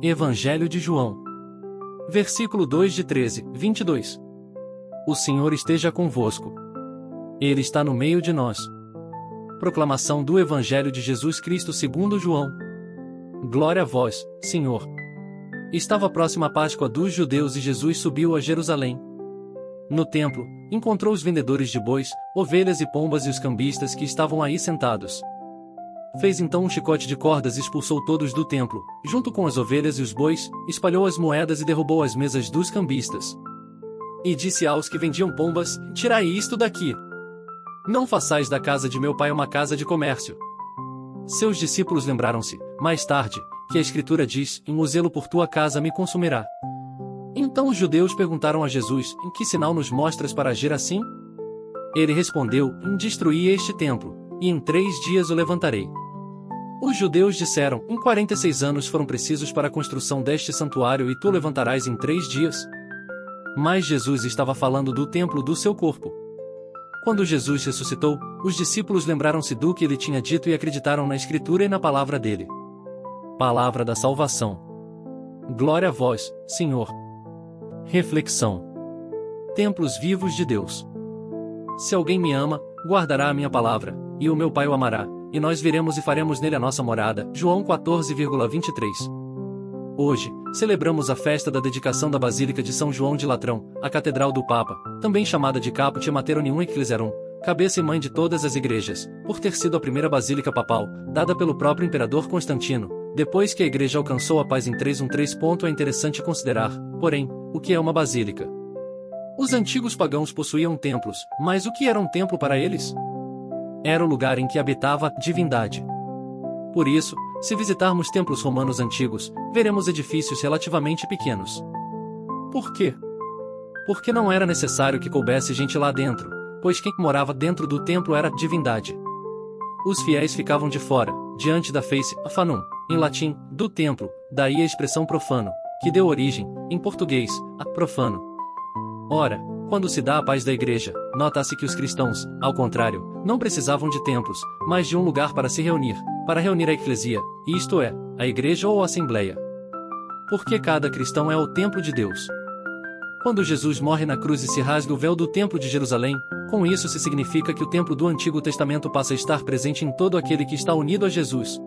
Evangelho de João. Versículo 2 de 13:22. O Senhor esteja convosco. Ele está no meio de nós. Proclamação do Evangelho de Jesus Cristo segundo João. Glória a vós, Senhor. Estava próxima a Páscoa dos judeus e Jesus subiu a Jerusalém. No templo, encontrou os vendedores de bois, ovelhas e pombas e os cambistas que estavam aí sentados. Fez então um chicote de cordas e expulsou todos do templo, junto com as ovelhas e os bois, espalhou as moedas e derrubou as mesas dos cambistas. E disse aos que vendiam pombas: Tirai isto daqui. Não façais da casa de meu pai uma casa de comércio. Seus discípulos lembraram-se, mais tarde, que a Escritura diz: o zelo por tua casa me consumirá. Então os judeus perguntaram a Jesus: em que sinal nos mostras para agir assim? Ele respondeu: destruí este templo, e em 3 dias o levantarei. Os judeus disseram: 46 anos foram precisos para a construção deste santuário e tu levantarás em 3 dias? Mas Jesus estava falando do templo do seu corpo. Quando Jesus ressuscitou, os discípulos lembraram-se do que ele tinha dito e acreditaram na Escritura e na palavra dele. Palavra da salvação. Glória a vós, Senhor. Reflexão. Templos vivos de Deus. Se alguém me ama, guardará a minha palavra, e o meu Pai o amará, e nós viremos e faremos nele a nossa morada. João 14,23. Hoje, celebramos a festa da dedicação da Basílica de São João de Latrão, a Catedral do Papa, também chamada de Caput Materonium Ecclesiarum, cabeça e mãe de todas as igrejas, por ter sido a primeira basílica papal, dada pelo próprio imperador Constantino, depois que a igreja alcançou a paz em 313. É interessante considerar, porém, o que é uma basílica. Os antigos pagãos possuíam templos, mas o que era um templo para eles? Era o lugar em que habitava a divindade. Por isso, se visitarmos templos romanos antigos, veremos edifícios relativamente pequenos. Por quê? Porque não era necessário que coubesse gente lá dentro, pois quem morava dentro do templo era a divindade. Os fiéis ficavam de fora, diante da face, afanum, em latim, do templo, daí a expressão profano, que deu origem, em português, a profano. Ora, quando se dá a paz da igreja, nota-se que os cristãos, ao contrário, não precisavam de templos, mas de um lugar para se reunir, para reunir a eclesia, isto é, a igreja ou a assembleia. Porque cada cristão é o templo de Deus. Quando Jesus morre na cruz e se rasga o véu do templo de Jerusalém, com isso se significa que o templo do Antigo Testamento passa a estar presente em todo aquele que está unido a Jesus.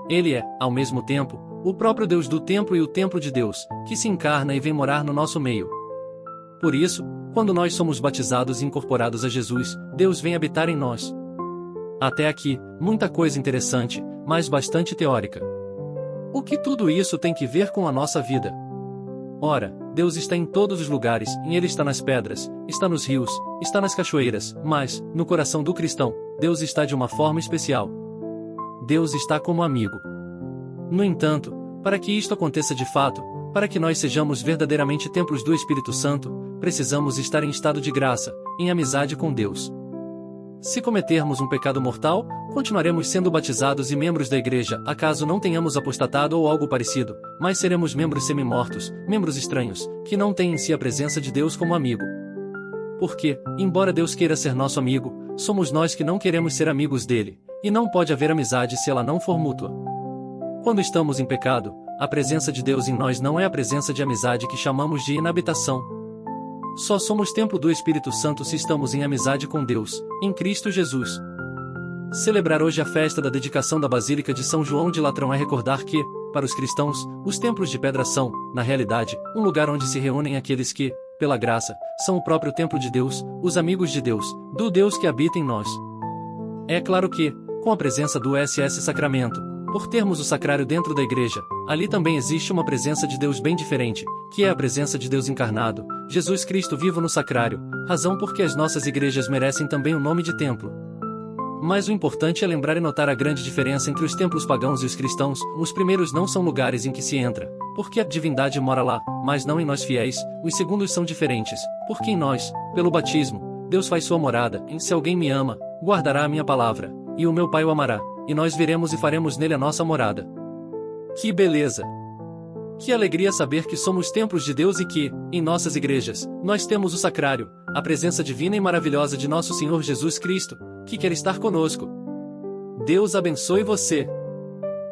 Ele é, ao mesmo tempo, o próprio Deus do templo e o templo de Deus, que se encarna e vem morar no nosso meio. Por isso, quando nós somos batizados e incorporados a Jesus, Deus vem habitar em nós. Até aqui, muita coisa interessante, mas bastante teórica. O que tudo isso tem que ver com a nossa vida? Ora, Deus está em todos os lugares, e Ele está nas pedras, está nos rios, está nas cachoeiras, mas, no coração do cristão, Deus está de uma forma especial. Deus está como amigo. No entanto, para que isto aconteça de fato, para que nós sejamos verdadeiramente templos do Espírito Santo, precisamos estar em estado de graça, em amizade com Deus. Se cometermos um pecado mortal, continuaremos sendo batizados e membros da igreja, acaso não tenhamos apostatado ou algo parecido, mas seremos membros semi-mortos, membros estranhos, que não têm em si a presença de Deus como amigo. Porque, embora Deus queira ser nosso amigo, somos nós que não queremos ser amigos dele, e não pode haver amizade se ela não for mútua. Quando estamos em pecado, a presença de Deus em nós não é a presença de amizade que chamamos de inabitação. Só somos templo do Espírito Santo se estamos em amizade com Deus, em Cristo Jesus. Celebrar hoje a festa da dedicação da Basílica de São João de Latrão é recordar que, para os cristãos, os templos de pedra são, na realidade, um lugar onde se reúnem aqueles que, pela graça, são o próprio templo de Deus, os amigos de Deus, do Deus que habita em nós. É claro que, com a presença do SS Sacramento, por termos o sacrário dentro da igreja, ali também existe uma presença de Deus bem diferente, que é a presença de Deus encarnado, Jesus Cristo vivo no sacrário, razão porque as nossas igrejas merecem também o nome de templo. Mas o importante é lembrar e notar a grande diferença entre os templos pagãos e os cristãos. Os primeiros não são lugares em que se entra, porque a divindade mora lá, mas não em nós fiéis. Os segundos são diferentes, porque em nós, pelo batismo, Deus faz sua morada. Se alguém me ama, guardará a minha palavra, e o meu Pai o amará, e nós viremos e faremos nele a nossa morada. Que beleza! Que alegria saber que somos templos de Deus e que, em nossas igrejas, nós temos o sacrário, a presença divina e maravilhosa de nosso Senhor Jesus Cristo, que quer estar conosco. Deus abençoe você.